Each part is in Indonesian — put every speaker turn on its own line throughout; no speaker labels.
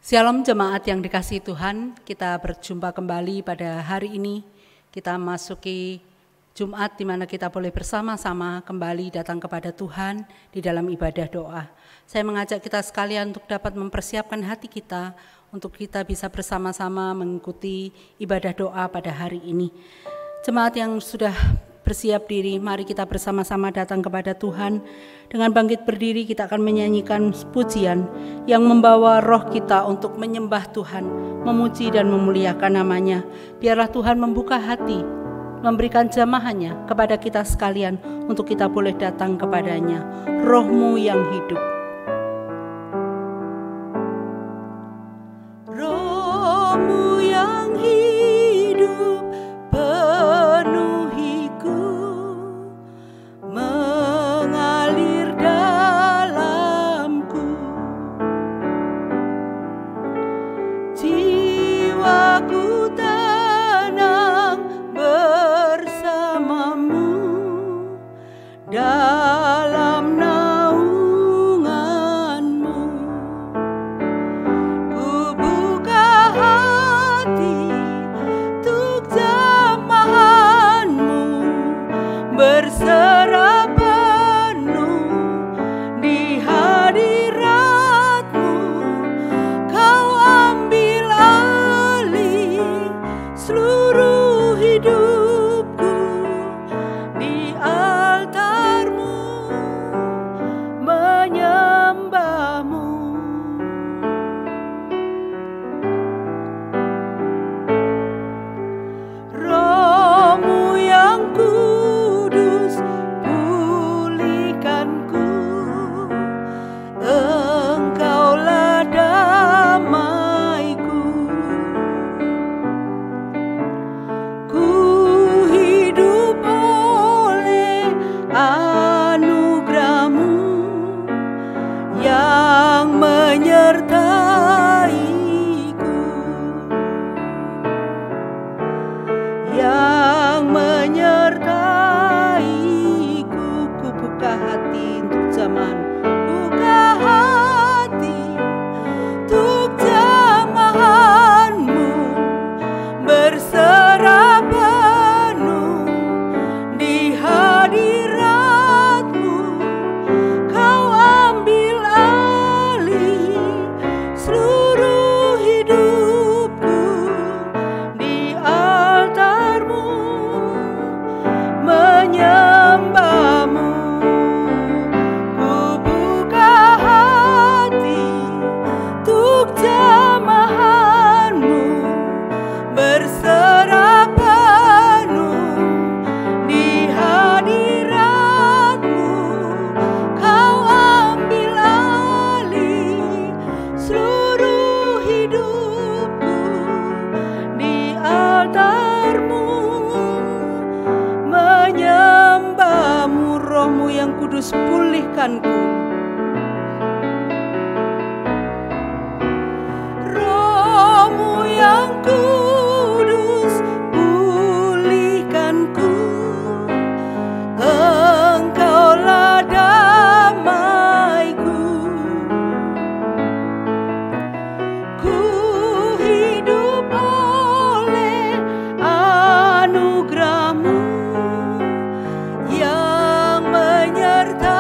Shalom jemaat yang dikasihi Tuhan, kita berjumpa kembali pada hari ini. Kita masuki Jumat di mana kita boleh bersama-sama kembali datang kepada Tuhan di dalam ibadah doa. Saya mengajak kita sekalian untuk dapat mempersiapkan hati kita untuk kita bisa bersama-sama mengikuti ibadah doa pada hari ini. Jemaat yang sudah bersiap diri, mari kita bersama-sama datang kepada Tuhan. Dengan bangkit berdiri kita akan menyanyikan pujian yang membawa roh kita untuk menyembah Tuhan, memuji dan memuliakan namanya. Biarlah Tuhan membuka hati, memberikan jamahannya kepada kita sekalian untuk kita boleh datang kepadanya. Roh-Mu yang hidup. Roh-Mu yang hidup penuhiku, mengalir dalamku. Jiwaku tenang bersamamu dalam naunganmu. Ku buka hati untuk jamahanmu, berserah penuh di hadiratmu. Kau ambil alih seluruh hidupku, di altarmu menyembahmu. Roh-Mu yang kudus pulihkanku, Engkaulah damaiku. Ku hidup oleh anugerah-Mu yang menyertaiku, yang menyertaiku. Ku buka hati untuk jamahan, buka hati untuk jamahan-Mu, berserah penuh di hadirat-Mu. Kau ambil alih seluruh hidupku, di altar-Mu menyembahmu. Ku buka hati untuk jamahan-Mu, berserah penuh di hadirat-Mu. Kau ambil alih seluruh hidupku, di altar-Mu menyembahmu. Roh-Mu yang kudus pulihkanku. Roh-Mu yang kudus pulihkanku, Engkaulah damaiku. Ku hidup oleh anugerah-Mu yang menyertaiku,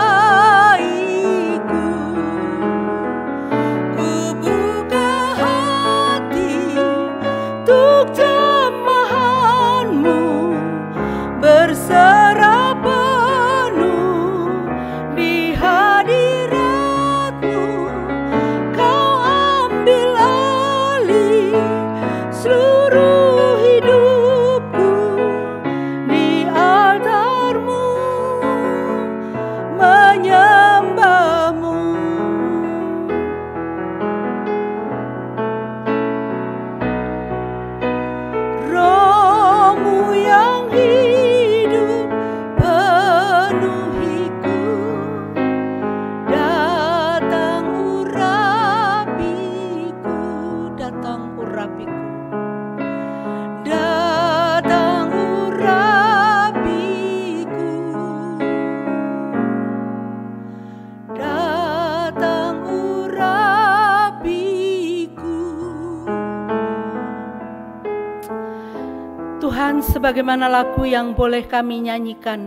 Tuhan, sebagaimana lagu yang boleh kami nyanyikan,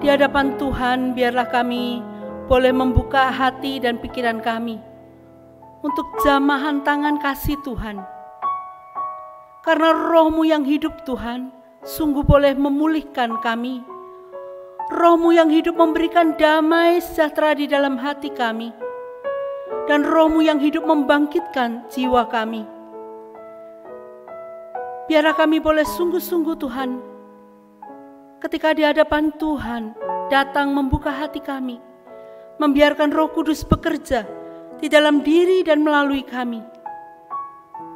di hadapan Tuhan biarlah kami boleh membuka hati dan pikiran kami untuk jamahan tangan kasih Tuhan. Karena Roh-Mu yang hidup Tuhan, sungguh boleh memulihkan kami. Roh-Mu yang hidup memberikan damai sejahtera di dalam hati kami. Dan Roh-Mu yang hidup membangkitkan jiwa kami. Biarlah kami boleh sungguh-sungguh Tuhan, ketika di hadapan Tuhan, datang membuka hati kami, membiarkan Roh Kudus bekerja di dalam diri dan melalui kami.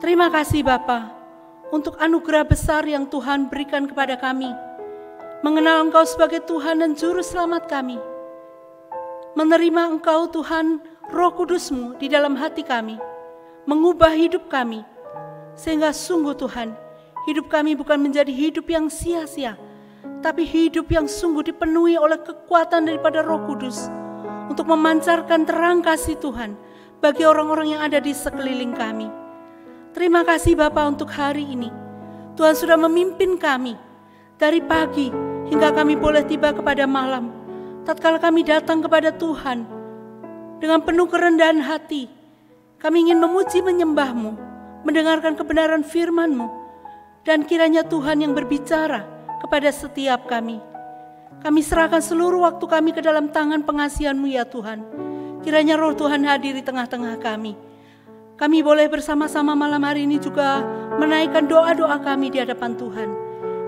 Terima kasih Bapa untuk anugerah besar yang Tuhan berikan kepada kami, mengenal Engkau sebagai Tuhan dan Juru Selamat kami, menerima Engkau Tuhan, Roh Kudus-Mu di dalam hati kami, mengubah hidup kami, sehingga sungguh Tuhan, hidup kami bukan menjadi hidup yang sia-sia, tapi hidup yang sungguh dipenuhi oleh kekuatan daripada Roh Kudus untuk memancarkan terang kasih Tuhan bagi orang-orang yang ada di sekeliling kami. Terima kasih Bapa untuk hari ini. Tuhan sudah memimpin kami dari pagi hingga kami boleh tiba kepada malam. Tatkala kami datang kepada Tuhan dengan penuh kerendahan hati, kami ingin memuji menyembah-Mu, mendengarkan kebenaran firman-Mu, dan kiranya Tuhan yang berbicara kepada setiap kami. Kami serahkan seluruh waktu kami ke dalam tangan pengasihan-Mu ya Tuhan. Kiranya Roh Tuhan hadir di tengah-tengah kami. Kami boleh bersama-sama malam hari ini juga menaikkan doa-doa kami di hadapan Tuhan.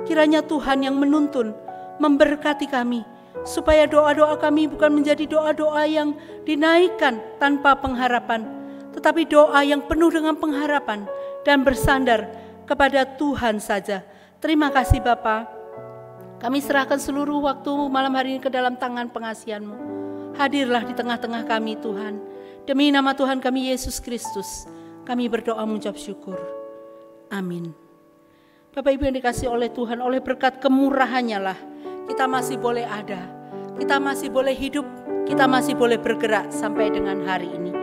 Kiranya Tuhan yang menuntun, memberkati kami, supaya doa-doa kami bukan menjadi doa-doa yang dinaikkan tanpa pengharapan, tetapi doa yang penuh dengan pengharapan dan bersandar kepada Tuhan saja. Terima kasih Bapa. Kami serahkan seluruh waktu malam hari ini ke dalam tangan pengasihan-Mu. Hadirlah di tengah-tengah kami Tuhan. Demi nama Tuhan kami Yesus Kristus, kami berdoa mengucap syukur. Amin. Bapak Ibu yang dikasihi oleh Tuhan, oleh berkat kemurahan-Nya lah kita masih boleh ada, kita masih boleh hidup, kita masih boleh bergerak sampai dengan hari ini.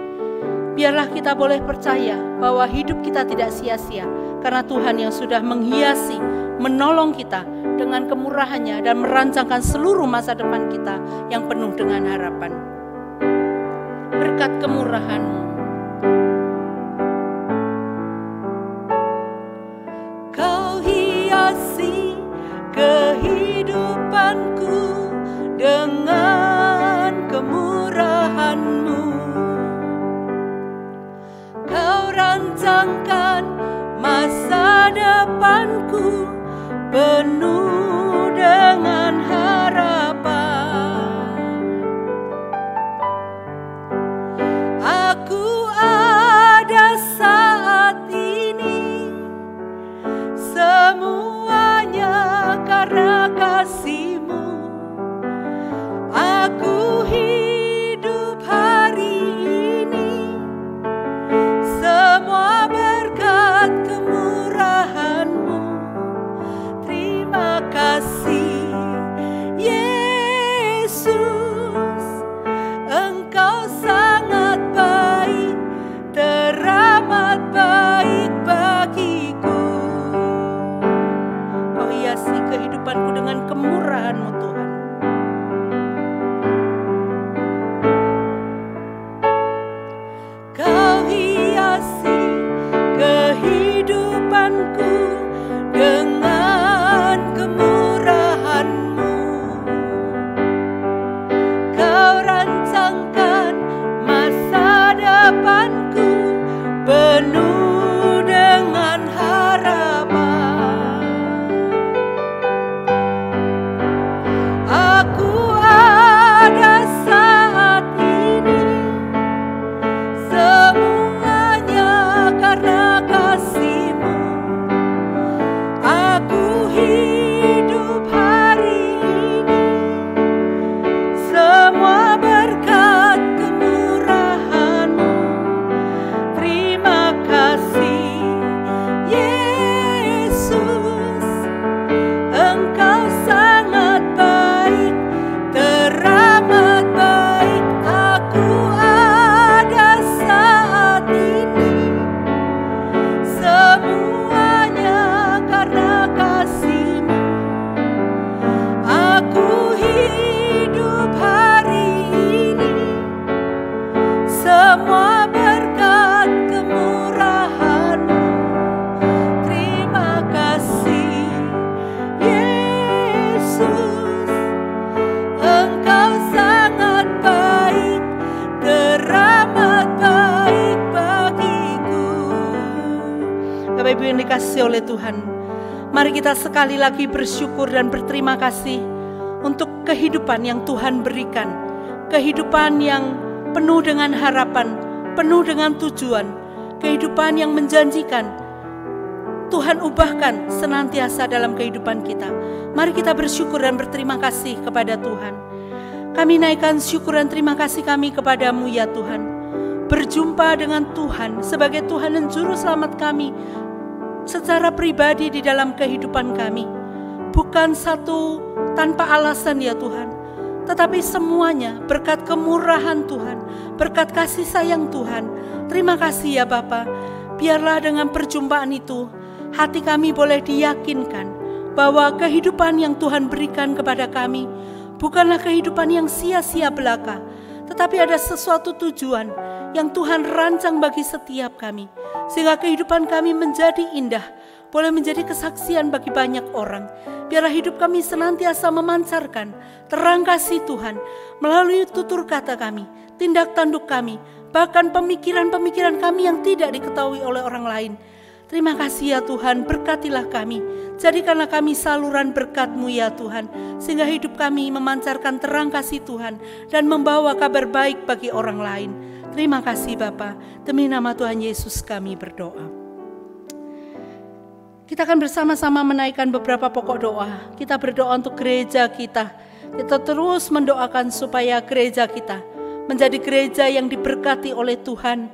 Biarlah kita boleh percaya bahwa hidup kita tidak sia-sia, karena Tuhan yang sudah menghiasi, menolong kita dengan kemurahan-Nya dan merancangkan seluruh masa depan kita yang penuh dengan harapan. Berkat kemurahan-Mu, Kau hiasi kehidupanku dengan kemurahan-Mu. Kau rancangkan masa depanku penuh dengan harapan. Aku ada saat ini, semuanya karena kasih-Mu. Aku hidup hari ini, semua berkat kemurahan-Mu. Terima kasih Yesus, Engkau sangat baik, teramat baik bagiku. Kau hiasi kehidupanku dengan kemurahan-Mu Tuhan. Kau hiasi kehidupanku dengan kemurahan-Mu. Kau rancangkan masa depanku penuh dengan harapan. Aku ada saat ini, semuanya karena kasih-Mu. Aku hidup hari ini, semua berkat kemurahan-Mu. Terima kasih Yesus, Engkau sangat baik, yang dikasihi oleh Tuhan, mari kita sekali lagi bersyukur dan berterima kasih untuk kehidupan yang Tuhan berikan, kehidupan yang penuh dengan harapan, penuh dengan tujuan, kehidupan yang menjanjikan. Tuhan ubahkan senantiasa dalam kehidupan kita. Mari kita bersyukur dan berterima kasih kepada Tuhan. Kami naikkan syukur dan terima kasih kami kepadamu ya Tuhan. Berjumpa dengan Tuhan sebagai Tuhan dan Juru Selamat kami secara pribadi di dalam kehidupan kami. Bukan satu tanpa alasan ya Tuhan, tetapi semuanya berkat kemurahan Tuhan, berkat kasih sayang Tuhan. Terima kasih ya Bapa. Biarlah dengan perjumpaan itu hati kami boleh diyakinkan bahwa kehidupan yang Tuhan berikan kepada kami bukanlah kehidupan yang sia-sia belaka, tetapi ada sesuatu tujuan yang Tuhan rancang bagi setiap kami, sehingga kehidupan kami menjadi indah, boleh menjadi kesaksian bagi banyak orang. Biarlah hidup kami senantiasa memancarkan terang kasih Tuhan melalui tutur kata kami, tindak tanduk kami, bahkan pemikiran-pemikiran kami yang tidak diketahui oleh orang lain. Terima kasih ya Tuhan, berkatilah kami, jadikanlah kami saluran berkat-Mu ya Tuhan, sehingga hidup kami memancarkan terang kasih Tuhan dan membawa kabar baik bagi orang lain. Terima kasih Bapa, demi nama Tuhan Yesus kami berdoa. Kita akan bersama-sama menaikkan beberapa pokok doa. Kita berdoa untuk gereja kita. Kita terus mendoakan supaya gereja kita menjadi gereja yang diberkati oleh Tuhan.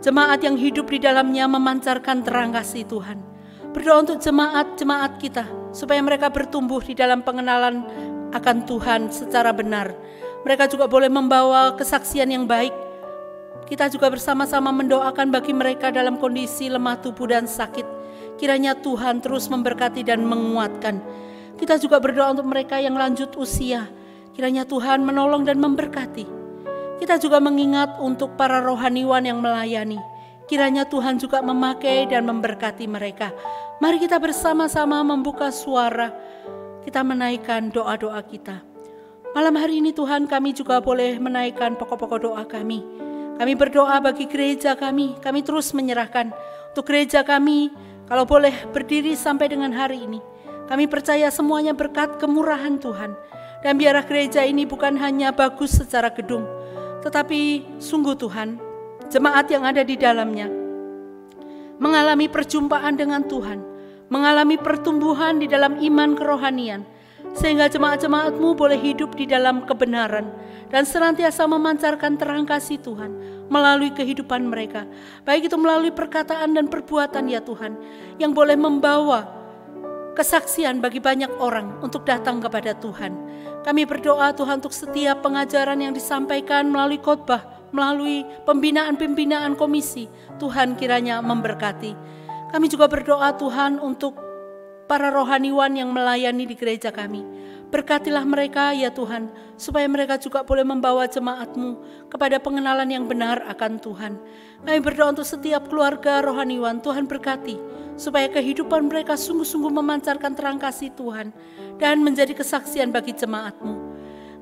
Jemaat yang hidup di dalamnya memancarkan terang kasih Tuhan. Berdoa untuk jemaat-jemaat kita supaya mereka bertumbuh di dalam pengenalan akan Tuhan secara benar. Mereka juga boleh membawa kesaksian yang baik. Kita juga bersama-sama mendoakan bagi mereka dalam kondisi lemah tubuh dan sakit. Kiranya Tuhan terus memberkati dan menguatkan. Kita juga berdoa untuk mereka yang lanjut usia. Kiranya Tuhan menolong dan memberkati. Kita juga mengingat untuk para rohaniwan yang melayani. Kiranya Tuhan juga memakai dan memberkati mereka. Mari kita bersama-sama membuka suara. Kita menaikkan doa-doa kita. Malam hari ini Tuhan, kami juga boleh menaikkan pokok-pokok doa kami. Kami berdoa bagi gereja kami. Kami terus menyerahkan untuk gereja kami. Kalau boleh berdiri sampai dengan hari ini, kami percaya semuanya berkat kemurahan Tuhan. Dan biarlah gereja ini bukan hanya bagus secara gedung, tetapi sungguh Tuhan, jemaat yang ada di dalamnya mengalami perjumpaan dengan Tuhan, mengalami pertumbuhan di dalam iman kerohanian, sehingga jemaat-jemaat-Mu boleh hidup di dalam kebenaran dan senantiasa memancarkan terang kasih Tuhan melalui kehidupan mereka, baik itu melalui perkataan dan perbuatan ya Tuhan, yang boleh membawa kesaksian bagi banyak orang untuk datang kepada Tuhan. Kami berdoa Tuhan untuk setiap pengajaran yang disampaikan melalui khotbah, melalui pembinaan-pembinaan komisi, Tuhan kiranya memberkati. Kami juga berdoa Tuhan untuk para rohaniwan yang melayani di gereja kami. Berkatilah mereka ya Tuhan, supaya mereka juga boleh membawa jemaat-Mu kepada pengenalan yang benar akan Tuhan. Kami berdoa untuk setiap keluarga rohaniwan, Tuhan berkati, supaya kehidupan mereka sungguh-sungguh memancarkan terang kasih Tuhan dan menjadi kesaksian bagi jemaat-Mu.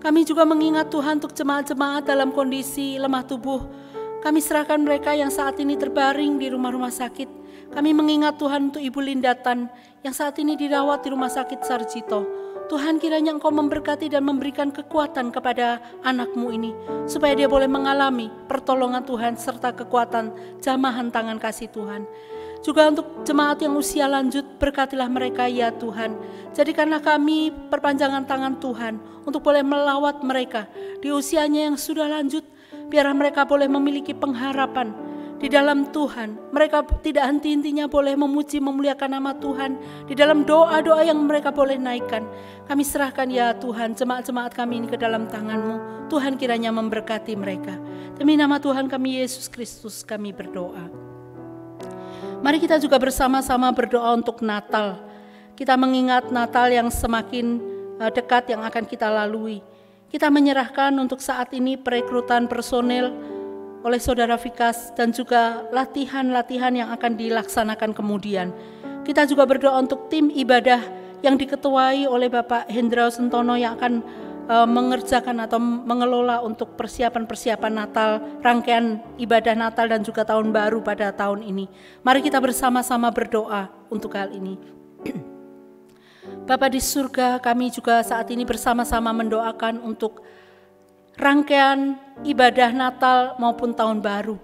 Kami juga mengingat Tuhan untuk jemaat-jemaat dalam kondisi lemah tubuh. Kami serahkan mereka yang saat ini terbaring di rumah-rumah sakit. Kami mengingat Tuhan untuk Ibu Lindatan yang saat ini dirawat di Rumah Sakit Sarjito. Tuhan kiranya Engkau memberkati dan memberikan kekuatan kepada anak-Mu ini, supaya dia boleh mengalami pertolongan Tuhan serta kekuatan jamahan tangan kasih Tuhan. Juga untuk jemaat yang usia lanjut, berkatilah mereka ya Tuhan. Jadikanlah kami perpanjangan tangan Tuhan untuk boleh melawat mereka di usianya yang sudah lanjut. Biarlah mereka boleh memiliki pengharapan di dalam Tuhan. Mereka tidak henti-hentinya boleh memuji memuliakan nama Tuhan di dalam doa-doa yang mereka boleh naikkan. Kami serahkan ya Tuhan jemaat-jemaat kami ini ke dalam tangan-Mu. Tuhan kiranya memberkati mereka. Demi nama Tuhan kami Yesus Kristus kami berdoa. Mari kita juga bersama-sama berdoa untuk Natal. Kita mengingat Natal yang semakin dekat yang akan kita lalui. Kita menyerahkan untuk saat ini perekrutan personel oleh Saudara Vikas dan juga latihan-latihan yang akan dilaksanakan kemudian. Kita juga berdoa untuk tim ibadah yang diketuai oleh Bapak Hendra Sentono yang akan mengerjakan atau mengelola untuk persiapan-persiapan Natal, rangkaian ibadah Natal dan juga tahun baru pada tahun ini. Mari kita bersama-sama berdoa untuk hal ini. Bapa di surga, kami juga saat ini bersama-sama mendoakan untuk rangkaian ibadah Natal maupun tahun baru.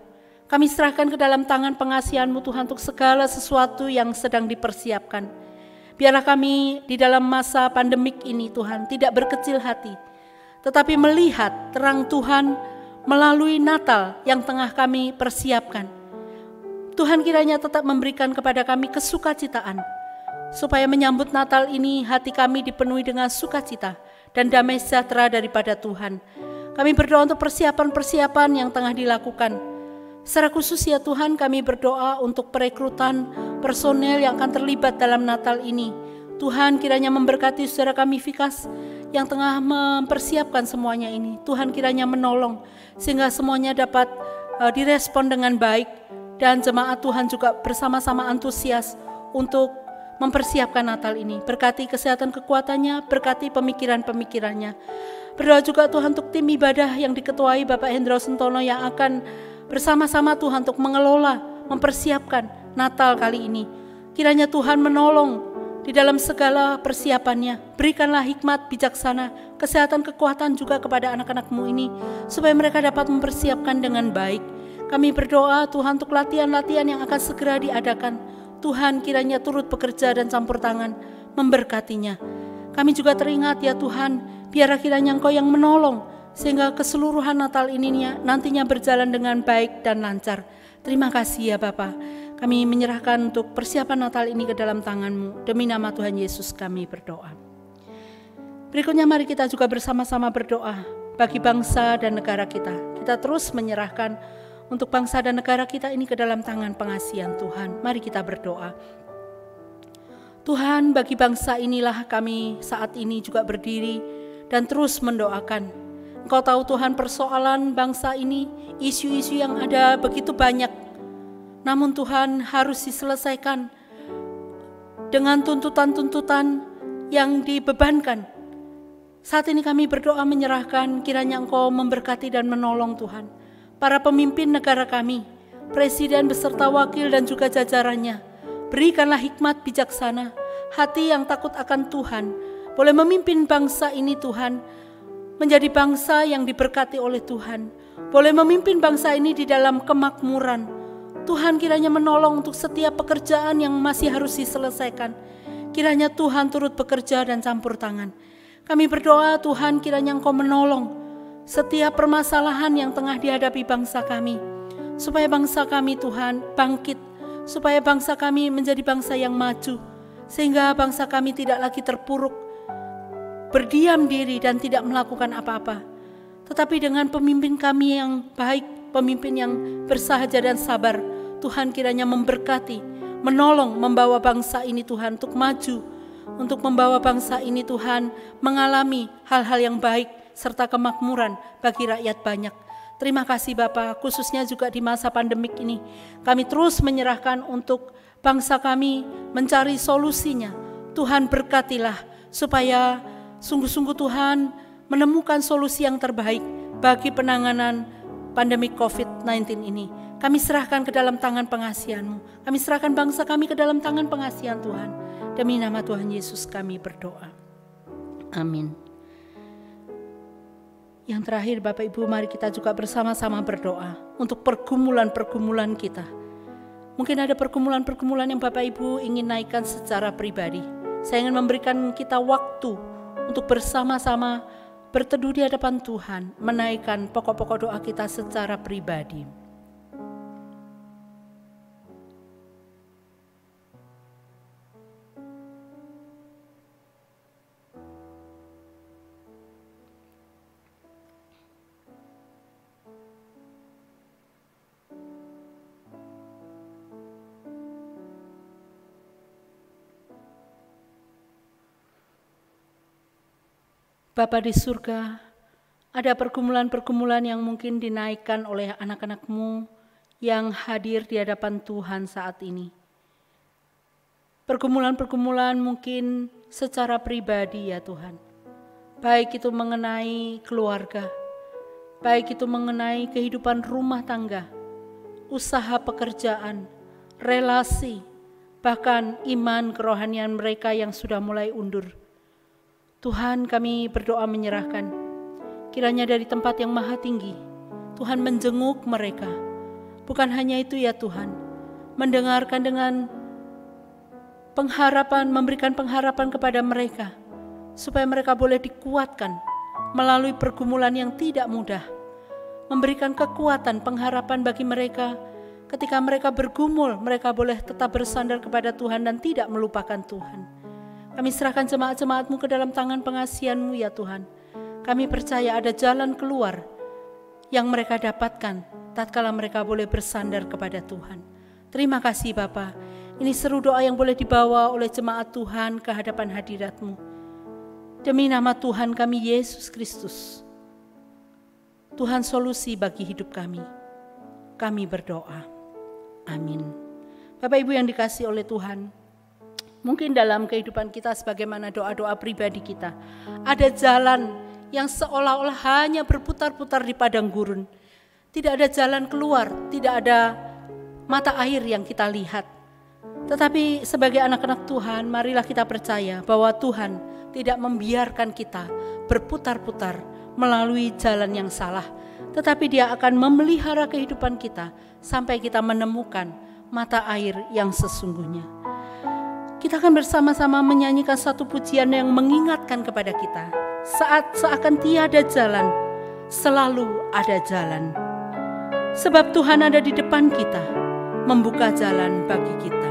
Kami serahkan ke dalam tangan pengasihan-Mu Tuhan untuk segala sesuatu yang sedang dipersiapkan. Biarlah kami di dalam masa pandemik ini Tuhan tidak berkecil hati, tetapi melihat terang Tuhan melalui Natal yang tengah kami persiapkan. Tuhan kiranya tetap memberikan kepada kami kesukacitaan, supaya menyambut Natal ini hati kami dipenuhi dengan sukacita dan damai sejahtera daripada Tuhan. Kami berdoa untuk persiapan-persiapan yang tengah dilakukan. Secara khusus ya Tuhan, kami berdoa untuk perekrutan personel yang akan terlibat dalam Natal ini. Tuhan kiranya memberkati saudara kami Vikas yang tengah mempersiapkan semuanya ini. Tuhan kiranya menolong sehingga semuanya dapat direspon dengan baik. Dan jemaat Tuhan juga bersama-sama antusias untuk mempersiapkan Natal ini. Berkati kesehatan kekuatannya, berkati pemikiran-pemikirannya. Berdoa juga Tuhan untuk tim ibadah yang diketuai Bapak Hendro Sentono yang akan bersama-sama Tuhan untuk mengelola, mempersiapkan Natal kali ini. Kiranya Tuhan menolong di dalam segala persiapannya. Berikanlah hikmat, bijaksana, kesehatan, kekuatan juga kepada anak-anak-Mu ini, supaya mereka dapat mempersiapkan dengan baik. Kami berdoa Tuhan untuk latihan-latihan yang akan segera diadakan. Tuhan kiranya turut bekerja dan campur tangan, memberkatinya. Kami juga teringat ya Tuhan, biarlah kiranya Engkau yang menolong, sehingga keseluruhan Natal ini nantinya berjalan dengan baik dan lancar. Terima kasih ya Bapa. Kami menyerahkan untuk persiapan Natal ini ke dalam tangan-Mu. Demi nama Tuhan Yesus kami berdoa. Berikutnya mari kita juga bersama-sama berdoa bagi bangsa dan negara kita. Kita terus menyerahkan untuk bangsa dan negara kita ini ke dalam tangan pengasihan Tuhan. Mari kita berdoa. Tuhan, bagi bangsa inilah kami saat ini juga berdiri dan terus mendoakan. Engkau tahu Tuhan persoalan bangsa ini, isu-isu yang ada begitu banyak. Namun Tuhan harus diselesaikan dengan tuntutan-tuntutan yang dibebankan. Saat ini kami berdoa menyerahkan kiranya Engkau memberkati dan menolong Tuhan. Para pemimpin negara kami, presiden beserta wakil dan juga jajarannya. Berikanlah hikmat bijaksana, hati yang takut akan Tuhan. Boleh memimpin bangsa ini Tuhan, menjadi bangsa yang diberkati oleh Tuhan. Boleh memimpin bangsa ini di dalam kemakmuran. Tuhan kiranya menolong untuk setiap pekerjaan yang masih harus diselesaikan. Kiranya Tuhan turut bekerja dan campur tangan. Kami berdoa Tuhan kiranya Engkau menolong setiap permasalahan yang tengah dihadapi bangsa kami. Supaya bangsa kami Tuhan bangkit. Supaya bangsa kami menjadi bangsa yang maju. Sehingga bangsa kami tidak lagi terpuruk, berdiam diri dan tidak melakukan apa-apa. Tetapi dengan pemimpin kami yang baik, pemimpin yang bersahaja dan sabar, Tuhan kiranya memberkati, menolong, membawa bangsa ini Tuhan untuk maju, untuk membawa bangsa ini Tuhan mengalami hal-hal yang baik serta kemakmuran bagi rakyat banyak. Terima kasih Bapa, khususnya juga di masa pandemik ini. Kami terus menyerahkan untuk bangsa kami mencari solusinya. Tuhan berkatilah supaya sungguh-sungguh Tuhan menemukan solusi yang terbaik bagi penanganan pandemi COVID-19 ini. Kami serahkan ke dalam tangan pengasihan-Mu. Kami serahkan bangsa kami ke dalam tangan pengasihan Tuhan. Demi nama Tuhan Yesus kami berdoa. Amin. Yang terakhir Bapak Ibu, mari kita juga bersama-sama berdoa untuk pergumulan-pergumulan kita. Mungkin ada pergumulan-pergumulan yang Bapak Ibu ingin naikkan secara pribadi. Saya ingin memberikan kita waktu untuk bersama-sama berteduh di hadapan Tuhan, menaikkan pokok-pokok doa kita secara pribadi. Bapa di surga, ada pergumulan-pergumulan yang mungkin dinaikkan oleh anak-anak-Mu yang hadir di hadapan Tuhan saat ini. Pergumulan-pergumulan mungkin secara pribadi ya Tuhan. baik itu mengenai keluarga, baik itu mengenai kehidupan rumah tangga, usaha pekerjaan, relasi, bahkan iman kerohanian mereka yang sudah mulai undur. Tuhan, kami berdoa menyerahkan, kiranya dari tempat yang maha tinggi, Tuhan menjenguk mereka. Bukan hanya itu ya Tuhan, mendengarkan dengan pengharapan, memberikan pengharapan kepada mereka, supaya mereka boleh dikuatkan melalui pergumulan yang tidak mudah, memberikan kekuatan, pengharapan bagi mereka. Ketika mereka bergumul, mereka boleh tetap bersandar kepada Tuhan dan tidak melupakan Tuhan. Kami serahkan jemaat-jemaat-Mu ke dalam tangan pengasihan-Mu ya Tuhan. Kami percaya ada jalan keluar yang mereka dapatkan tatkala mereka boleh bersandar kepada Tuhan. Terima kasih Bapa. Ini seru doa yang boleh dibawa oleh jemaat Tuhan ke hadapan hadirat-Mu. Demi nama Tuhan kami Yesus Kristus, Tuhan solusi bagi hidup kami. Kami berdoa. Amin. Bapak Ibu yang dikasihi oleh Tuhan, mungkin dalam kehidupan kita sebagaimana doa-doa pribadi kita, ada jalan yang seolah-olah hanya berputar-putar di padang gurun. Tidak ada jalan keluar, tidak ada mata air yang kita lihat. Tetapi sebagai anak-anak Tuhan, marilah kita percaya bahwa Tuhan tidak membiarkan kita berputar-putar melalui jalan yang salah, tetapi Dia akan memelihara kehidupan kita sampai kita menemukan mata air yang sesungguhnya. Kita akan bersama-sama menyanyikan satu pujian yang mengingatkan kepada kita, saat seakan tiada jalan, selalu ada jalan. Sebab Tuhan ada di depan kita, membuka jalan bagi kita.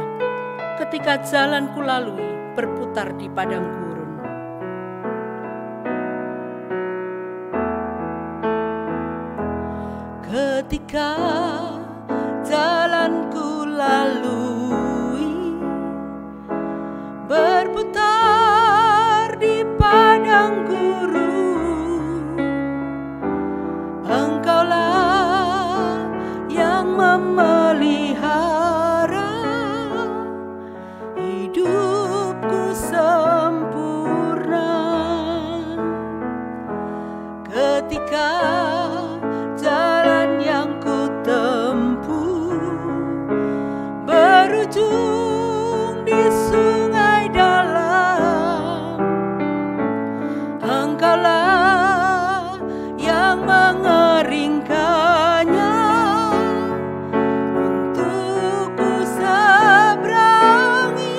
Ketika jalan ku lalui berputar di padang gurun. Ketika jalan ku lalui berputar di padang gurun, Engkaulah yang memelihara hidupku sempurna. Ketika jalan yang ku tempuh berujung di sungai dalam, Engkaulah yang mengeringkannya untukku seberangi.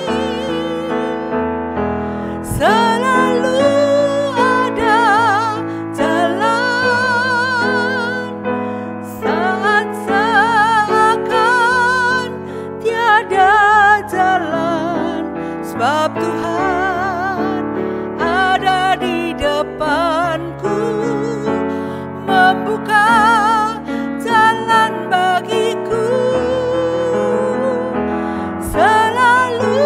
Selalu ada jalan saat seakan tiada jalan, sebab Tuhan ada di depanku, membuka jalan bagiku. Selalu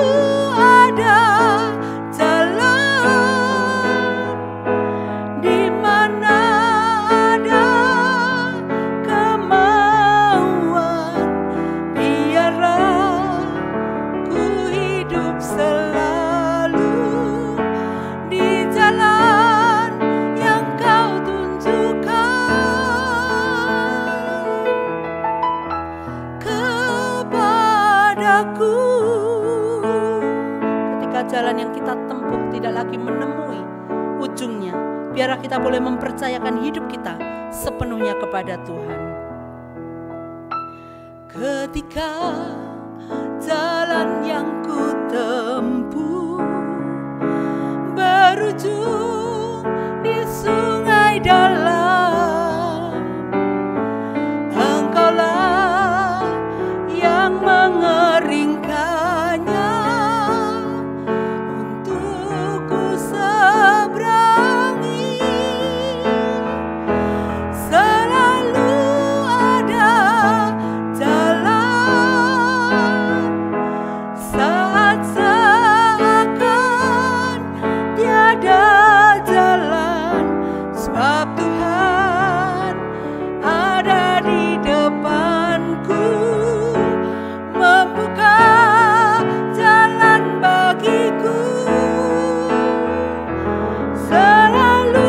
ada jalan di mana ada kemauan. Biarlah ku hidup selalu di jalan yang Kau tunjukkan kepadaku. Ketika jalan yang kita tempuh tidak lagi menemui ujungnya, biarlah kita boleh mempercayakan hidup kita sepenuhnya kepada Tuhan. Ketika jalan yang ku tempuh berujung di sungai dalam, Engkaulah yang mengeringkannya untukku seberangi. Selalu ada jalan saat seakan tiada jalan, sebab Tuhan ada di depanku, membuka jalan bagiku. Selalu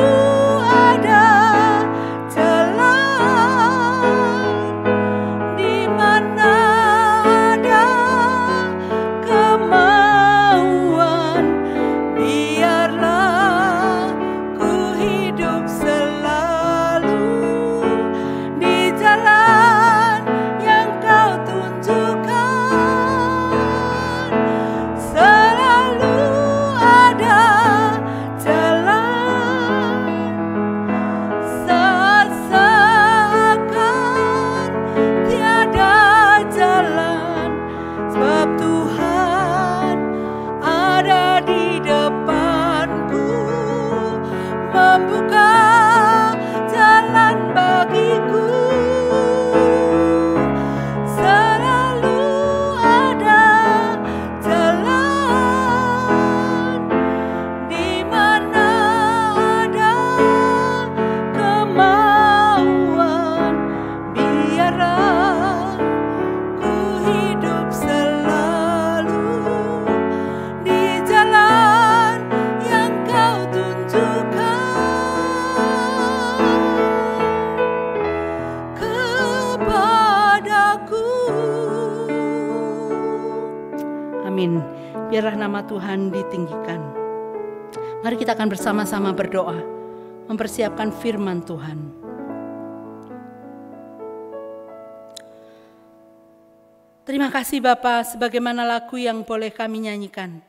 biarlah nama Tuhan ditinggikan. Mari kita akan bersama-sama berdoa, mempersiapkan firman Tuhan. Terima kasih Bapa, sebagaimana lagu yang boleh kami nyanyikan.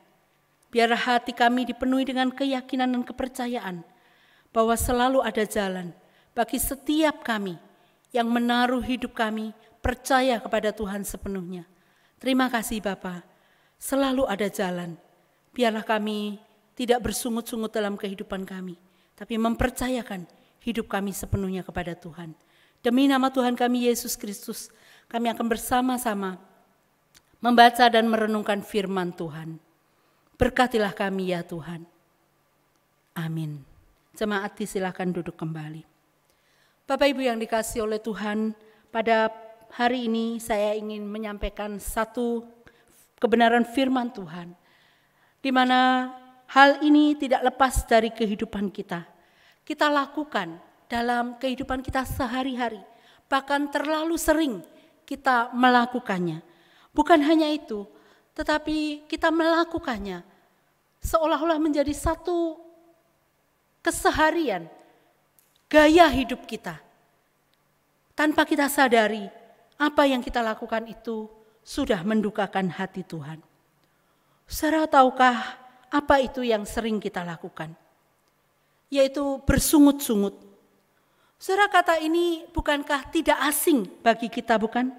Biarlah hati kami dipenuhi dengan keyakinan dan kepercayaan bahwa selalu ada jalan bagi setiap kami yang menaruh hidup kami percaya kepada Tuhan sepenuhnya. Terima kasih Bapa, selalu ada jalan. Biarlah kami tidak bersungut-sungut dalam kehidupan kami, tapi mempercayakan hidup kami sepenuhnya kepada Tuhan. Demi nama Tuhan kami Yesus Kristus, kami akan bersama-sama membaca dan merenungkan firman Tuhan. Berkatilah kami ya Tuhan. Amin. Jemaat silakan duduk kembali. Bapak Ibu yang dikasihi oleh Tuhan, pada hari ini saya ingin menyampaikan satu kebenaran firman Tuhan, di mana hal ini tidak lepas dari kehidupan kita. Kita lakukan dalam kehidupan kita sehari-hari, bahkan terlalu sering kita melakukannya. Bukan hanya itu, tetapi kita melakukannya seolah-olah menjadi satu keseharian, gaya hidup kita. Tanpa kita sadari, apa yang kita lakukan itu sudah mendukakan hati Tuhan. Saudara, tahukah apa itu yang sering kita lakukan? Yaitu bersungut-sungut. Saudara, kata ini bukankah tidak asing bagi kita, bukan?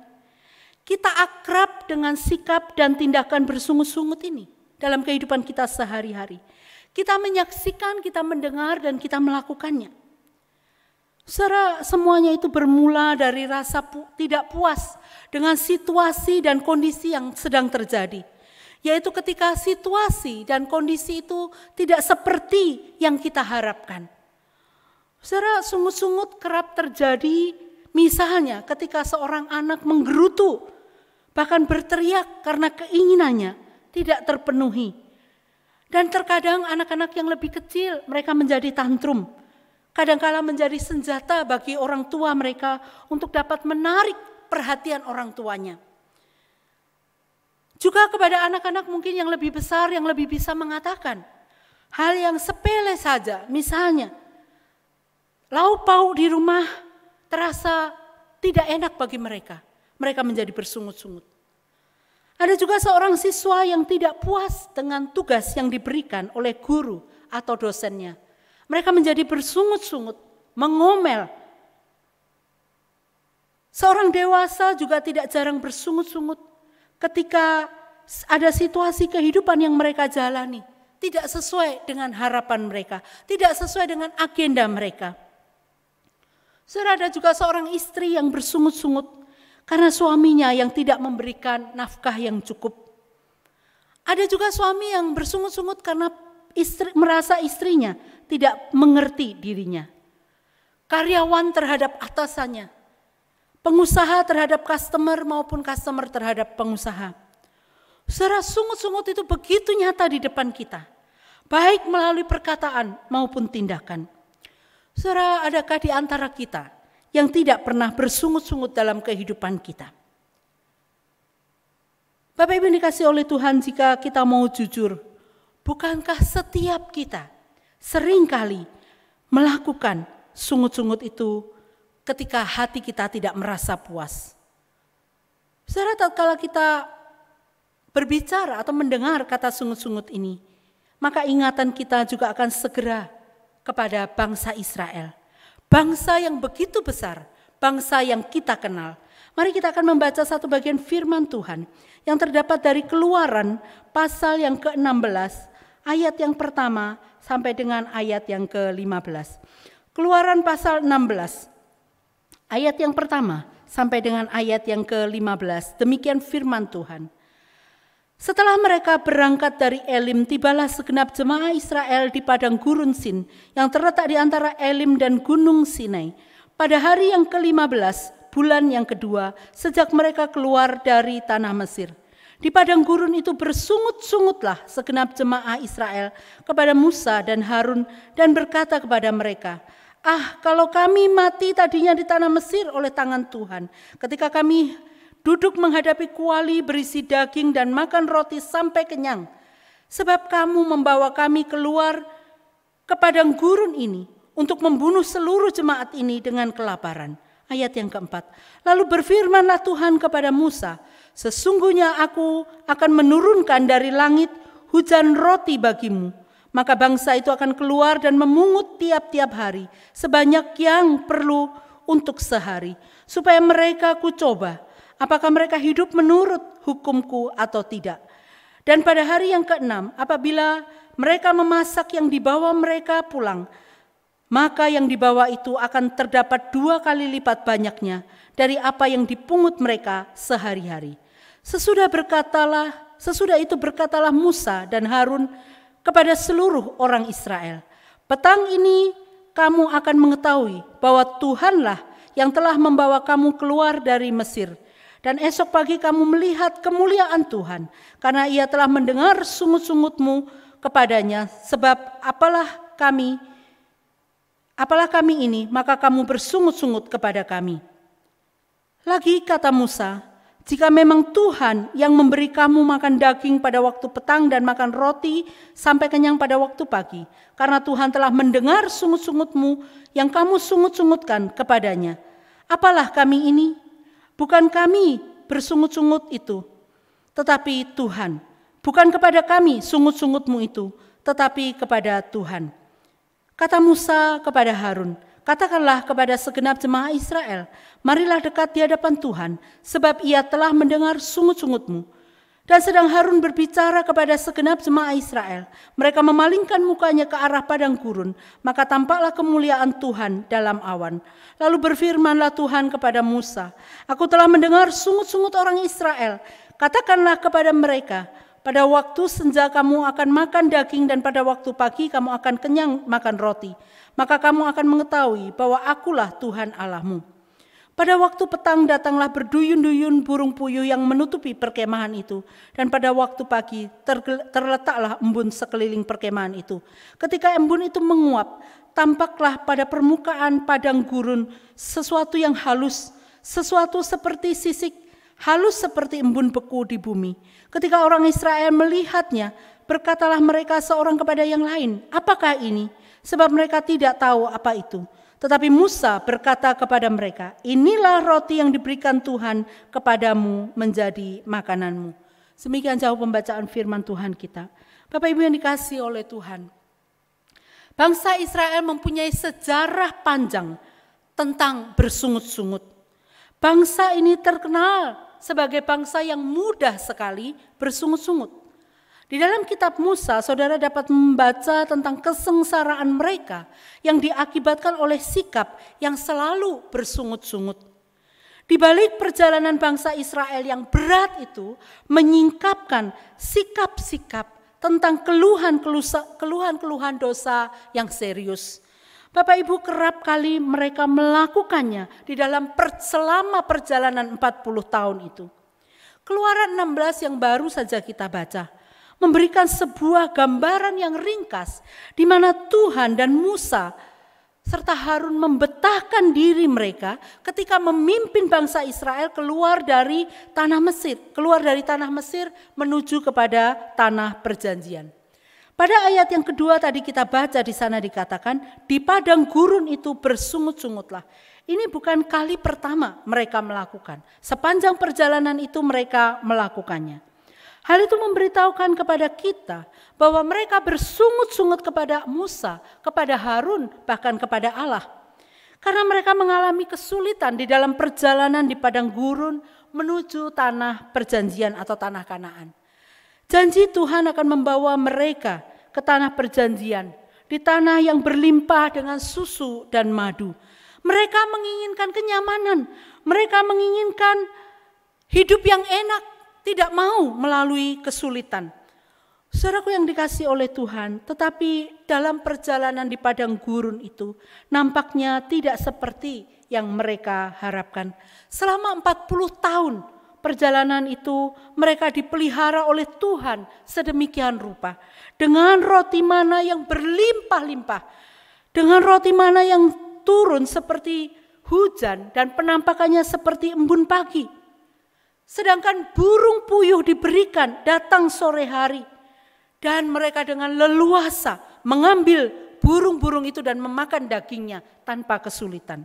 Kita akrab dengan sikap dan tindakan bersungut-sungut ini dalam kehidupan kita sehari-hari. Kita menyaksikan, kita mendengar, dan kita melakukannya. Saudara, semuanya itu bermula dari rasa tidak puas dengan situasi dan kondisi yang sedang terjadi. Yaitu ketika situasi dan kondisi itu tidak seperti yang kita harapkan. Saudara, sungut-sungut kerap terjadi misalnya ketika seorang anak menggerutu, bahkan berteriak karena keinginannya tidak terpenuhi. Dan terkadang anak-anak yang lebih kecil mereka menjadi tantrum. Kadang-kala menjadi senjata bagi orang tua mereka untuk dapat menarik perhatian orang tuanya. Juga kepada anak-anak mungkin yang lebih besar yang lebih bisa mengatakan hal yang sepele saja. Misalnya, lauk pauk di rumah terasa tidak enak bagi mereka. Mereka menjadi bersungut-sungut. Ada juga seorang siswa yang tidak puas dengan tugas yang diberikan oleh guru atau dosennya. Mereka menjadi bersungut-sungut, mengomel. Seorang dewasa juga tidak jarang bersungut-sungut ketika ada situasi kehidupan yang mereka jalani. Tidak sesuai dengan harapan mereka, tidak sesuai dengan agenda mereka. Saudara, ada juga seorang istri yang bersungut-sungut karena suaminya yang tidak memberikan nafkah yang cukup. Ada juga suami yang bersungut-sungut karena merasa istrinya tidak mengerti dirinya. Karyawan terhadap atasannya, pengusaha terhadap customer maupun customer terhadap pengusaha. Saudara, sungut-sungut itu begitu nyata di depan kita, baik melalui perkataan maupun tindakan. Saudara, adakah di antara kita yang tidak pernah bersungut-sungut dalam kehidupan kita? Bapak Ibu dikasih oleh Tuhan, jika kita mau jujur, bukankah setiap kita seringkali melakukan sungut-sungut itu ketika hati kita tidak merasa puas? Saudara, tatkala kita berbicara atau mendengar kata sungut-sungut ini, maka ingatan kita juga akan segera kepada bangsa Israel. Bangsa yang begitu besar, bangsa yang kita kenal. Mari kita akan membaca satu bagian firman Tuhan yang terdapat dari Keluaran pasal yang ke-16, ayat yang pertama sampai dengan ayat yang ke-15. Keluaran pasal 16, ayat yang pertama sampai dengan ayat yang ke-15. Demikian firman Tuhan. Setelah mereka berangkat dari Elim, tibalah segenap jemaah Israel di padang gurun Sin yang terletak di antara Elim dan gunung Sinai. Pada hari yang ke-15, bulan yang kedua, sejak mereka keluar dari tanah Mesir. Di padang gurun itu bersungut-sungutlah segenap jemaah Israel kepada Musa dan Harun dan berkata kepada mereka, "Ah, kalau kami mati tadinya di tanah Mesir oleh tangan Tuhan, ketika kami duduk menghadapi kuali berisi daging dan makan roti sampai kenyang. Sebab kamu membawa kami keluar ke padang gurun ini untuk membunuh seluruh jemaat ini dengan kelaparan. Ayat yang keempat. Lalu berfirmanlah Tuhan kepada Musa, sesungguhnya aku akan menurunkan dari langit hujan roti bagimu. Maka bangsa itu akan keluar dan memungut tiap-tiap hari sebanyak yang perlu untuk sehari. Supaya mereka kucoba apakah mereka hidup menurut hukumku atau tidak. Dan pada hari yang keenam, apabila mereka memasak yang dibawa mereka pulang, maka yang dibawa itu akan terdapat 2 kali lipat banyaknya dari apa yang dipungut mereka sehari-hari. Sesudah itu berkatalah Musa dan Harun kepada seluruh orang Israel, petang ini kamu akan mengetahui bahwa Tuhanlah yang telah membawa kamu keluar dari Mesir. Dan esok pagi kamu melihat kemuliaan Tuhan, karena ia telah mendengar sungut-sungutmu kepadanya, sebab apalah kami ini, maka kamu bersungut-sungut kepada kami. Lagi kata Musa, jika memang Tuhan yang memberi kamu makan daging pada waktu petang dan makan roti sampai kenyang pada waktu pagi, karena Tuhan telah mendengar sungut-sungutmu yang kamu sungut-sungutkan kepadanya, apalah kami ini? Bukan kami bersungut-sungut itu, tetapi Tuhan. Bukan kepada kami sungut-sungutmu itu, tetapi kepada Tuhan. Kata Musa kepada Harun, katakanlah kepada segenap jemaah Israel, marilah dekat di hadapan Tuhan, sebab ia telah mendengar sungut-sungutmu. Dan sedang Harun berbicara kepada segenap jemaah Israel, mereka memalingkan mukanya ke arah padang gurun, maka tampaklah kemuliaan Tuhan dalam awan. Lalu berfirmanlah Tuhan kepada Musa, aku telah mendengar sungut-sungut orang Israel, katakanlah kepada mereka, pada waktu senja kamu akan makan daging dan pada waktu pagi kamu akan kenyang makan roti. Maka kamu akan mengetahui bahwa akulah Tuhan Allahmu. Pada waktu petang datanglah berduyun-duyun burung puyuh yang menutupi perkemahan itu. Dan pada waktu pagi terletaklah embun sekeliling perkemahan itu. Ketika embun itu menguap, tampaklah pada permukaan padang gurun sesuatu yang halus, sesuatu seperti sisik, halus seperti embun beku di bumi. Ketika orang Israel melihatnya, berkatalah mereka seorang kepada yang lain, apakah ini? Sebab mereka tidak tahu apa itu. Tetapi Musa berkata kepada mereka, inilah roti yang diberikan Tuhan kepadamu menjadi makananmu. Demikian jauh pembacaan firman Tuhan kita. Bapak Ibu yang dikasihi oleh Tuhan. Bangsa Israel mempunyai sejarah panjang tentang bersungut-sungut. Bangsa ini terkenal sebagai bangsa yang mudah sekali bersungut-sungut. Di dalam kitab Musa, saudara dapat membaca tentang kesengsaraan mereka yang diakibatkan oleh sikap yang selalu bersungut-sungut. Di balik perjalanan bangsa Israel yang berat itu, menyingkapkan sikap-sikap tentang keluhan-keluhan dosa yang serius. Bapak Ibu, kerap kali mereka melakukannya di dalam selama perjalanan 40 tahun itu. Keluaran 16 yang baru saja kita baca, memberikan sebuah gambaran yang ringkas di mana Tuhan dan Musa serta Harun membetahkan diri mereka ketika memimpin bangsa Israel keluar dari tanah Mesir menuju kepada tanah perjanjian. Pada ayat yang kedua tadi kita baca di sana dikatakan di padang gurun itu bersungut-sungutlah. Ini bukan kali pertama mereka melakukan. Sepanjang perjalanan itu mereka melakukannya. Hal itu memberitahukan kepada kita bahwa mereka bersungut-sungut kepada Musa, kepada Harun, bahkan kepada Allah. Karena mereka mengalami kesulitan di dalam perjalanan di padang gurun menuju tanah perjanjian atau tanah Kanaan. Janji Tuhan akan membawa mereka ke tanah perjanjian, di tanah yang berlimpah dengan susu dan madu. Mereka menginginkan kenyamanan, mereka menginginkan hidup yang enak, tidak mau melalui kesulitan. Saudaraku yang dikasihi oleh Tuhan, tetapi dalam perjalanan di padang gurun itu nampaknya tidak seperti yang mereka harapkan. Selama 40 tahun perjalanan itu mereka dipelihara oleh Tuhan sedemikian rupa. Dengan roti mana yang berlimpah-limpah, dengan roti mana yang turun seperti hujan dan penampakannya seperti embun pagi. Sedangkan burung puyuh diberikan datang sore hari Dan mereka dengan leluasa mengambil burung-burung itu dan memakan dagingnya tanpa kesulitan.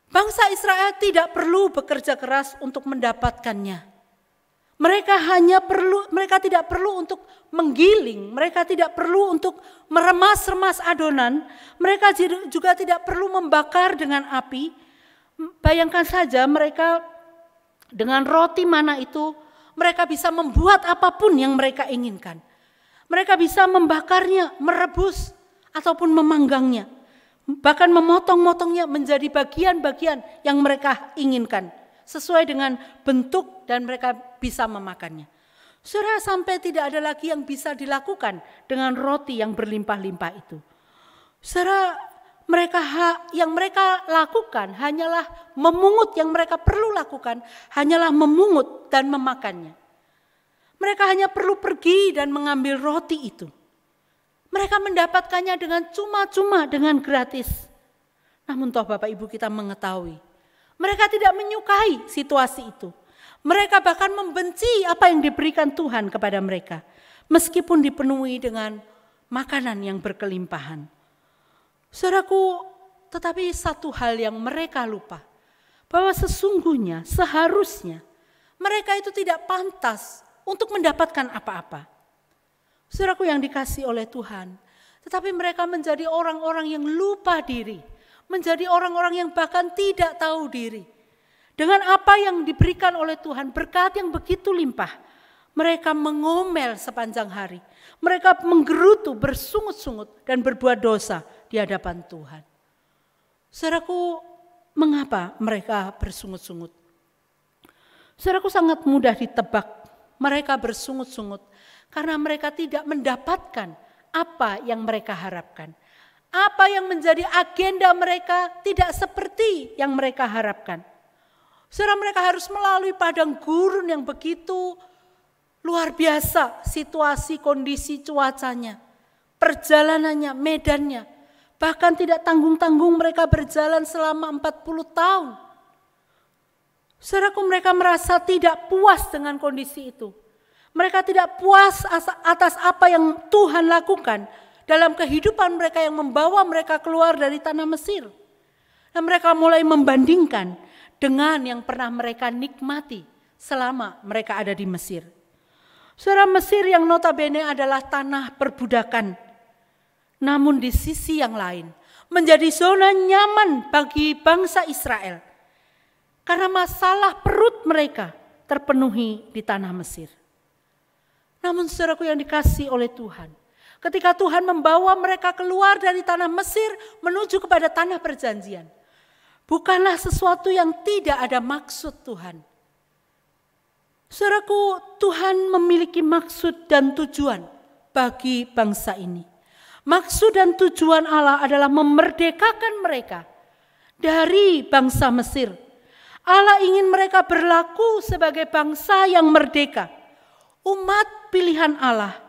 Bangsa Israel tidak perlu bekerja keras untuk mendapatkannya. Mereka tidak perlu untuk menggiling, mereka tidak perlu untuk meremas-remas adonan, mereka juga tidak perlu membakar dengan api. Bayangkan saja mereka dengan roti mana itu, mereka bisa membuat apapun yang mereka inginkan. Mereka bisa membakarnya, merebus, ataupun memanggangnya. Bahkan memotong-motongnya menjadi bagian-bagian yang mereka inginkan. Sesuai dengan bentuk dan mereka bisa memakannya. Saudara, sampai tidak ada lagi yang bisa dilakukan dengan roti yang berlimpah-limpah itu. Saudara, yang mereka lakukan hanyalah memungut, yang mereka perlu lakukan hanyalah memungut dan memakannya. Mereka hanya perlu pergi dan mengambil roti itu. Mereka mendapatkannya dengan cuma-cuma, dengan gratis. Namun toh Bapak Ibu kita mengetahui, mereka tidak menyukai situasi itu. Mereka bahkan membenci apa yang diberikan Tuhan kepada mereka. Meskipun dipenuhi dengan makanan yang berkelimpahan. Saudaraku, tetapi satu hal yang mereka lupa. Bahwa sesungguhnya, seharusnya mereka itu tidak pantas untuk mendapatkan apa-apa. Saudaraku yang dikasihi oleh Tuhan. Tetapi mereka menjadi orang-orang yang lupa diri. Menjadi orang-orang yang bahkan tidak tahu diri. Dengan apa yang diberikan oleh Tuhan, berkat yang begitu limpah, mereka mengomel sepanjang hari. Mereka menggerutu, bersungut-sungut dan berbuat dosa di hadapan Tuhan. Saudaraku, mengapa mereka bersungut-sungut? Saudaraku, sangat mudah ditebak. Mereka bersungut-sungut karena mereka tidak mendapatkan apa yang mereka harapkan. Apa yang menjadi agenda mereka tidak seperti yang mereka harapkan. Saudara, mereka harus melalui padang gurun yang begitu luar biasa, situasi, kondisi cuacanya, perjalanannya, medannya. Bahkan tidak tanggung-tanggung mereka berjalan selama 40 tahun. Saudaraku, mereka merasa tidak puas dengan kondisi itu. Mereka tidak puas atas apa yang Tuhan lakukan dalam kehidupan mereka yang membawa mereka keluar dari tanah Mesir. Dan mereka mulai membandingkan dengan yang pernah mereka nikmati selama mereka ada di Mesir. Saudara, Mesir yang notabene adalah tanah perbudakan. Namun di sisi yang lain menjadi zona nyaman bagi bangsa Israel. Karena masalah perut mereka terpenuhi di tanah Mesir. Namun saudaraku yang dikasihi oleh Tuhan, ketika Tuhan membawa mereka keluar dari tanah Mesir menuju kepada tanah perjanjian, bukanlah sesuatu yang tidak ada maksud Tuhan. Saudaraku, Tuhan memiliki maksud dan tujuan bagi bangsa ini. Maksud dan tujuan Allah adalah memerdekakan mereka dari bangsa Mesir. Allah ingin mereka berlaku sebagai bangsa yang merdeka. Umat pilihan Allah.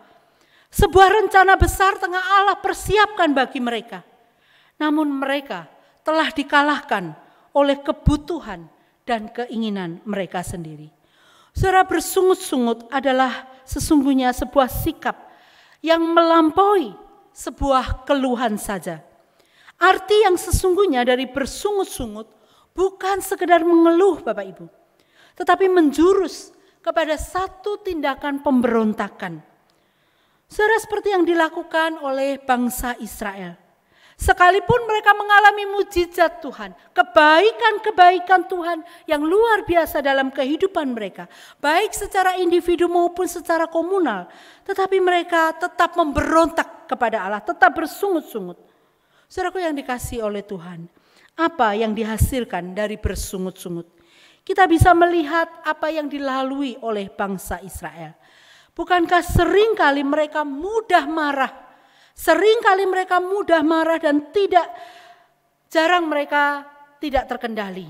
Sebuah rencana besar tengah Allah persiapkan bagi mereka. Namun mereka telah dikalahkan oleh kebutuhan dan keinginan mereka sendiri. Saudara, bersungut-sungut adalah sesungguhnya sebuah sikap yang melampaui sebuah keluhan saja. Arti yang sesungguhnya dari bersungut-sungut bukan sekedar mengeluh Bapak Ibu, tetapi menjurus kepada satu tindakan pemberontakan. Saudara, seperti yang dilakukan oleh bangsa Israel. Sekalipun mereka mengalami mujizat Tuhan, kebaikan-kebaikan Tuhan yang luar biasa dalam kehidupan mereka, baik secara individu maupun secara komunal, tetapi mereka tetap memberontak kepada Allah, tetap bersungut-sungut. Saudaraku yang dikasihi oleh Tuhan, apa yang dihasilkan dari bersungut-sungut? Kita bisa melihat apa yang dilalui oleh bangsa Israel. Bukankah seringkali mereka mudah marah? Seringkali mereka mudah marah dan jarang mereka tidak terkendali.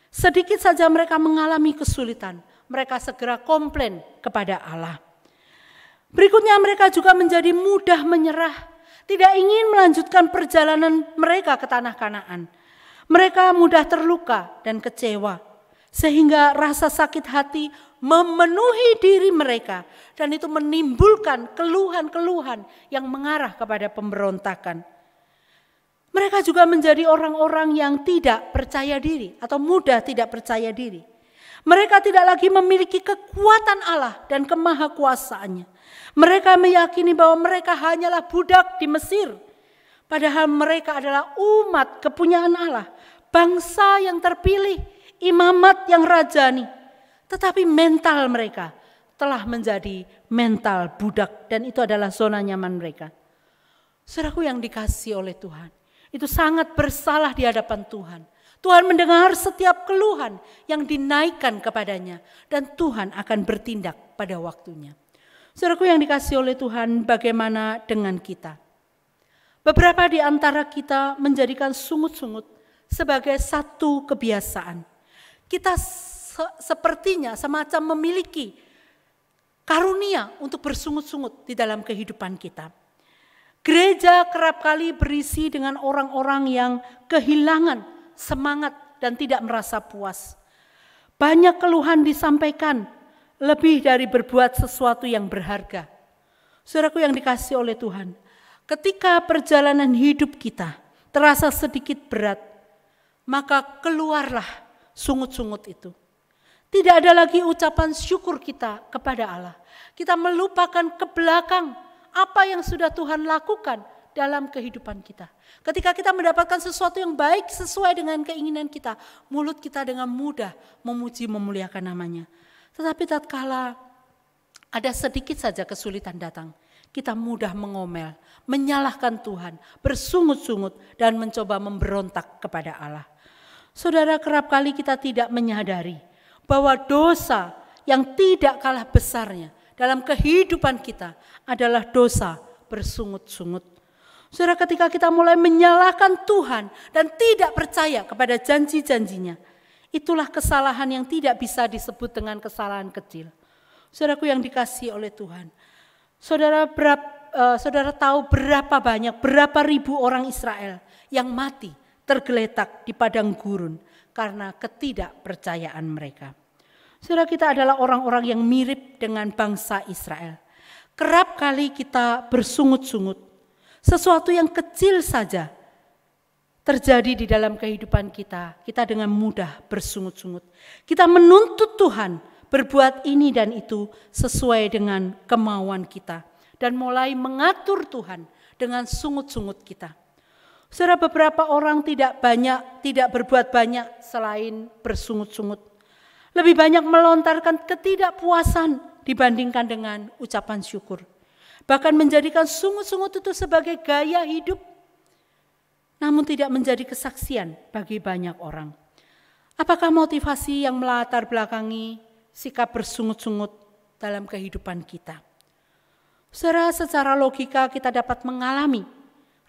Sedikit saja mereka mengalami kesulitan, mereka segera komplain kepada Allah. Berikutnya mereka juga menjadi mudah menyerah, tidak ingin melanjutkan perjalanan mereka ke tanah Kanaan. Mereka mudah terluka dan kecewa, sehingga rasa sakit hati memenuhi diri mereka, dan itu menimbulkan keluhan-keluhan yang mengarah kepada pemberontakan. Mereka juga menjadi orang-orang yang tidak percaya diri atau mudah tidak percaya diri. Mereka tidak lagi memiliki kekuatan Allah dan kemahakuasaannya. Mereka meyakini bahwa mereka hanyalah budak di Mesir. Padahal mereka adalah umat kepunyaan Allah, bangsa yang terpilih, imamat yang rajani. Tetapi mental mereka telah menjadi mental budak, dan itu adalah zona nyaman mereka. Saudaraku yang dikasihi oleh Tuhan, itu sangat bersalah di hadapan Tuhan. Tuhan mendengar setiap keluhan yang dinaikkan kepadanya, dan Tuhan akan bertindak pada waktunya. Saudaraku yang dikasihi oleh Tuhan, bagaimana dengan kita? Beberapa di antara kita menjadikan sungut-sungut sebagai satu kebiasaan. Kita sepertinya semacam memiliki karunia untuk bersungut-sungut di dalam kehidupan kita. Gereja kerap kali berisi dengan orang-orang yang kehilangan semangat dan tidak merasa puas. Banyak keluhan disampaikan, lebih dari berbuat sesuatu yang berharga. Saudaraku yang dikasihi oleh Tuhan, ketika perjalanan hidup kita terasa sedikit berat, maka keluarlah sungut-sungut itu. Tidak ada lagi ucapan syukur kita kepada Allah. Kita melupakan ke belakang apa yang sudah Tuhan lakukan dalam kehidupan kita. Ketika kita mendapatkan sesuatu yang baik sesuai dengan keinginan kita, mulut kita dengan mudah memuji memuliakan namanya. Tetapi tatkala ada sedikit saja kesulitan datang, kita mudah mengomel, menyalahkan Tuhan, bersungut-sungut dan mencoba memberontak kepada Allah. Saudara, kerap kali kita tidak menyadari bahwa dosa yang tidak kalah besarnya dalam kehidupan kita adalah dosa bersungut-sungut. Saudara, ketika kita mulai menyalahkan Tuhan dan tidak percaya kepada janji-janjinya, itulah kesalahan yang tidak bisa disebut dengan kesalahan kecil. Saudaraku yang dikasihi oleh Tuhan, saudara tahu berapa ribu orang Israel yang mati tergeletak di padang gurun karena ketidakpercayaan mereka. Saudara, kita adalah orang-orang yang mirip dengan bangsa Israel. Kerap kali kita bersungut-sungut. Sesuatu yang kecil saja terjadi di dalam kehidupan kita, kita dengan mudah bersungut-sungut. Kita menuntut Tuhan berbuat ini dan itu sesuai dengan kemauan kita, dan mulai mengatur Tuhan dengan sungut-sungut kita. Saudara, beberapa orang tidak berbuat banyak selain bersungut-sungut. Lebih banyak melontarkan ketidakpuasan dibandingkan dengan ucapan syukur. Bahkan menjadikan sungut-sungut itu sebagai gaya hidup, namun tidak menjadi kesaksian bagi banyak orang. Apakah motivasi yang melatar belakangi sikap bersungut-sungut dalam kehidupan kita? Saudara, secara logika kita dapat mengalami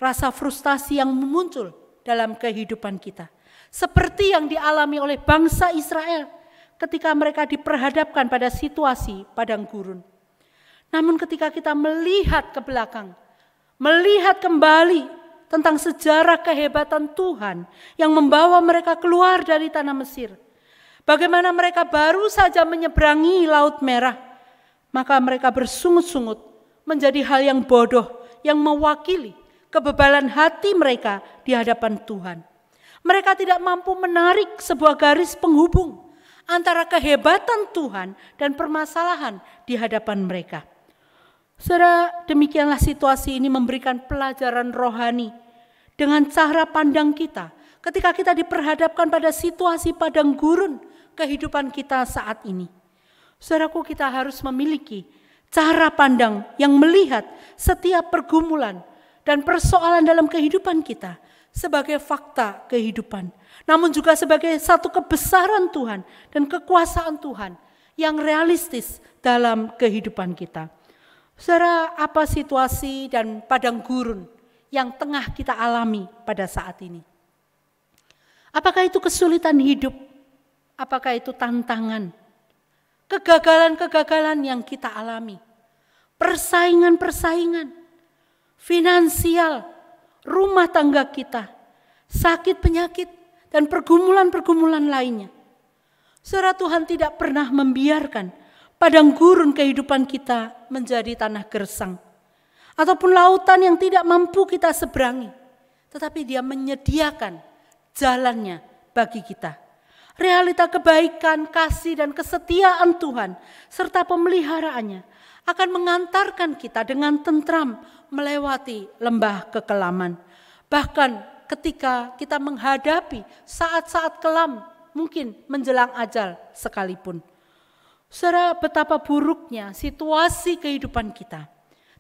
rasa frustasi yang muncul dalam kehidupan kita. Seperti yang dialami oleh bangsa Israel ketika mereka diperhadapkan pada situasi padang gurun. Namun ketika kita melihat ke belakang, melihat kembali tentang sejarah kehebatan Tuhan yang membawa mereka keluar dari tanah Mesir, bagaimana mereka baru saja menyeberangi Laut Merah, maka mereka bersungut-sungut menjadi hal yang bodoh yang mewakili kebebalan hati mereka di hadapan Tuhan. Mereka tidak mampu menarik sebuah garis penghubung antara kehebatan Tuhan dan permasalahan di hadapan mereka. Saudara, demikianlah situasi ini memberikan pelajaran rohani dengan cara pandang kita ketika kita diperhadapkan pada situasi padang gurun kehidupan kita saat ini. Saudaraku, kita harus memiliki cara pandang yang melihat setiap pergumulan dan persoalan dalam kehidupan kita sebagai fakta kehidupan, namun juga sebagai satu kebesaran Tuhan dan kekuasaan Tuhan yang realistis dalam kehidupan kita. Saudara, apa situasi dan padang gurun yang tengah kita alami pada saat ini? Apakah itu kesulitan hidup? Apakah itu tantangan? Kegagalan-kegagalan yang kita alami? Persaingan-persaingan? Finansial? Rumah tangga kita? Sakit, penyakit, dan pergumulan-pergumulan lainnya? Saudara, Tuhan tidak pernah membiarkan padang gurun kehidupan kita menjadi tanah gersang, ataupun lautan yang tidak mampu kita seberangi, tetapi Dia menyediakan jalannya bagi kita. Realita kebaikan, kasih, dan kesetiaan Tuhan serta pemeliharaannya akan mengantarkan kita dengan tentram melewati lembah kekelaman. Bahkan ketika kita menghadapi saat-saat kelam, mungkin menjelang ajal sekalipun. Saudara, betapa buruknya situasi kehidupan kita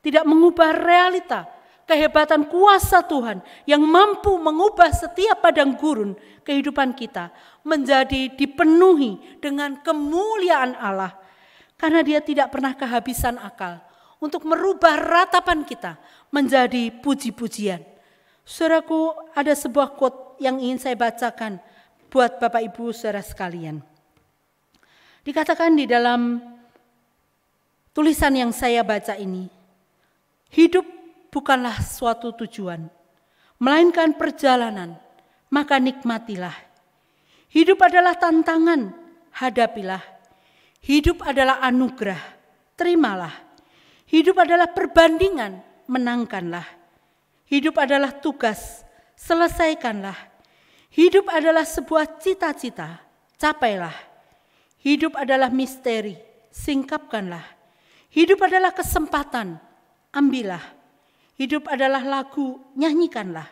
tidak mengubah realita kehebatan kuasa Tuhan yang mampu mengubah setiap padang gurun kehidupan kita menjadi dipenuhi dengan kemuliaan Allah. Karena Dia tidak pernah kehabisan akal untuk merubah ratapan kita menjadi puji-pujian. Saudaraku, ada sebuah quote yang ingin saya bacakan buat Bapak Ibu saudara sekalian. Dikatakan di dalam tulisan yang saya baca ini, hidup bukanlah suatu tujuan, melainkan perjalanan, maka nikmatilah. Hidup adalah tantangan, hadapilah. Hidup adalah anugerah, terimalah. Hidup adalah perbandingan, menangkanlah. Hidup adalah tugas, selesaikanlah. Hidup adalah sebuah cita-cita, capailah. Hidup adalah misteri, singkapkanlah. Hidup adalah kesempatan, ambillah. Hidup adalah lagu, nyanyikanlah.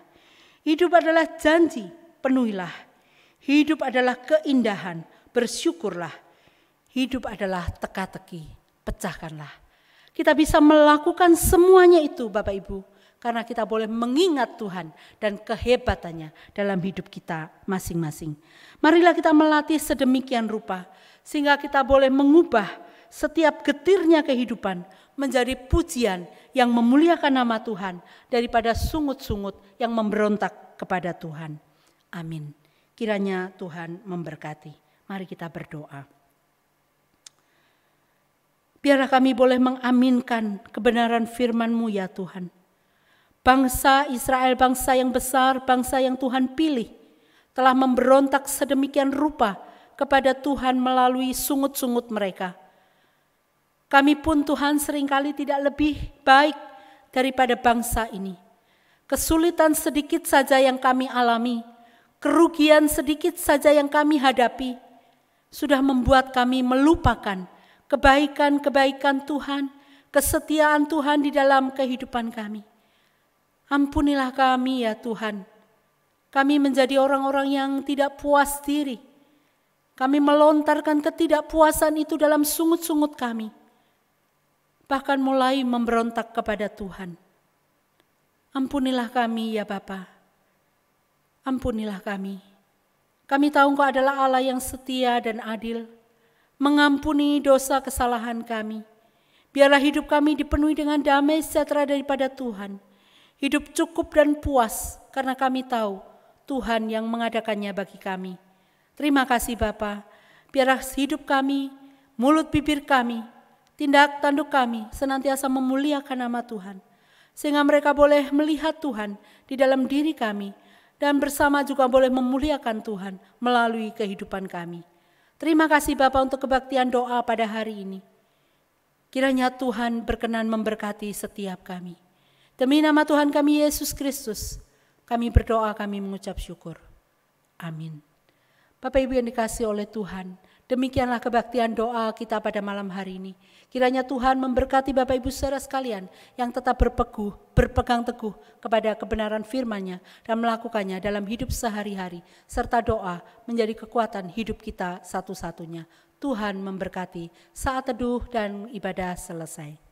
Hidup adalah janji, penuhilah. Hidup adalah keindahan, bersyukurlah. Hidup adalah teka-teki, pecahkanlah. Kita bisa melakukan semuanya itu Bapak Ibu, karena kita boleh mengingat Tuhan dan kehebatannya dalam hidup kita masing-masing. Marilah kita melatih sedemikian rupa, sehingga kita boleh mengubah setiap getirnya kehidupan menjadi pujian yang memuliakan nama Tuhan daripada sungut-sungut yang memberontak kepada Tuhan. Amin. Kiranya Tuhan memberkati. Mari kita berdoa. Biarlah kami boleh mengaminkan kebenaran firman-Mu ya Tuhan. Bangsa Israel, bangsa yang besar, bangsa yang Tuhan pilih, telah memberontak sedemikian rupa kepada Tuhan melalui sungut-sungut mereka. Kami pun Tuhan seringkali tidak lebih baik daripada bangsa ini. Kesulitan sedikit saja yang kami alami, kerugian sedikit saja yang kami hadapi, sudah membuat kami melupakan kebaikan-kebaikan Tuhan, kesetiaan Tuhan di dalam kehidupan kami. Ampunilah kami ya Tuhan. Kami menjadi orang-orang yang tidak puas diri. Kami melontarkan ketidakpuasan itu dalam sungut-sungut kami. Bahkan mulai memberontak kepada Tuhan. Ampunilah kami ya Bapa. Ampunilah kami. Kami tahu Engkau adalah Allah yang setia dan adil, mengampuni dosa kesalahan kami. Biarlah hidup kami dipenuhi dengan damai sejahtera daripada Tuhan. Hidup cukup dan puas karena kami tahu Tuhan yang mengadakannya bagi kami. Terima kasih Bapa. Biarlah hidup kami, mulut bibir kami, tindak tanduk kami senantiasa memuliakan nama Tuhan. Sehingga mereka boleh melihat Tuhan di dalam diri kami dan bersama juga boleh memuliakan Tuhan melalui kehidupan kami. Terima kasih Bapa untuk kebaktian doa pada hari ini. Kiranya Tuhan berkenan memberkati setiap kami. Demi nama Tuhan kami Yesus Kristus, kami berdoa, kami mengucap syukur. Amin. Bapak Ibu yang dikasihi oleh Tuhan, demikianlah kebaktian doa kita pada malam hari ini. Kiranya Tuhan memberkati Bapak Ibu saudara sekalian yang tetap berpegang teguh kepada kebenaran firman-Nya dan melakukannya dalam hidup sehari-hari, serta doa menjadi kekuatan hidup kita satu-satunya. Tuhan memberkati. Saat teduh dan ibadah selesai.